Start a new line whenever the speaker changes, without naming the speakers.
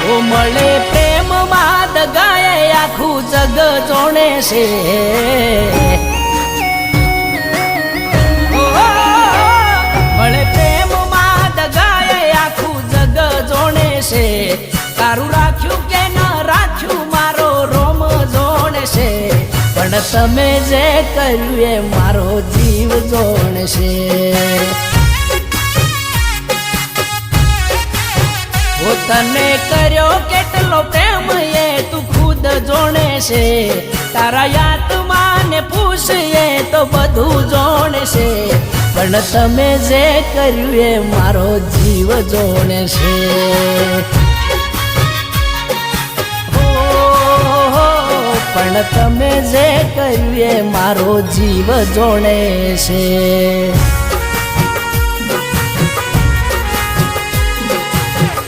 ઓ મળે પ્રેમ માં દગાએ આખું જગ જોણે છે મળે પ્રેમ માં દગાએ આખું જગ જોણે છે તારું રાખ્યું કે ન રાખ્યું મારો રોમ જોણે છે પણ તમે જે કર્યું એ મારો જીવ જોણે છે તને કર્યો કેટલો પ્રેમ એ તું ખુદ જોણે છે તારા આત્માને પૂછીએ તો બધું જોણે છે પણ તમે જે કર્યું એ મારો જીવ જોણે છે પણ તમે જે કર્યું એ મારો જીવ જોણે છે